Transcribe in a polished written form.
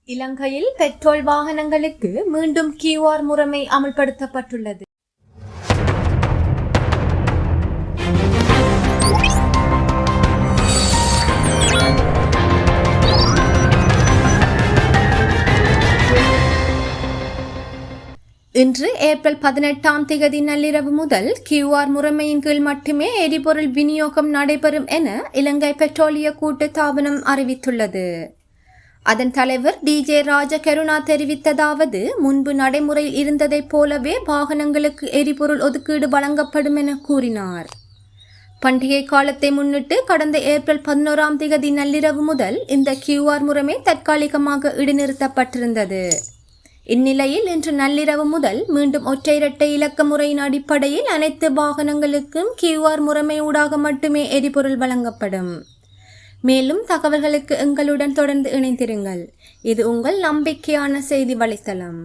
இலங்கையில் பெட்ரோல் வாகனங்களுக்கு மீண்டும் QR முறைமை அமல்படுத்தப்பட்டுள்ளது. இன்று ஏப்ரல் 18 நள்ளிரவு முதல் QR முறைமையின் கீழ் மட்டுமே எரிபொருள் விநியோகம் நடைபெறும் என இலங்கை பெட்ரோலிய கூட்டுத்தாபனம் அறிவித்துள்ளது. அதன் தலைவர் DJ ராஜகருணா தெரிவித்ததாவது, முன்பு நடைமுறையில் இருந்ததைப் போலவே வாகனங்களுக்கு எரிபொருள் ஒதுக்கீடு வழங்கப்படும் என கூறினார். பண்டிகை காலத்தை முன்னிட்டு கடந்த ஏப்ரல் 11 நள்ளிரவு முதல் இந்த QR முறைமை தற்காலிகமாக இடைநிறுத்தப்பட்டிருந்தது. இந்நிலையில் இன்று நள்ளிரவு முதல் மீண்டும் ஒற்றை இரட்டை இலக்க முறையின் அடிப்படையில் அனைத்து வாகனங்களுக்கும் QR முறைமை ஊடாக மட்டுமே எரிபொருள் வழங்கப்படும். மேலும் தகவல்களுக்கு எங்களுடன் தொடர்ந்து இணைந்திருங்கள். இது உங்கள் நம்பிக்கையான செய்தி வலைத்தளம்.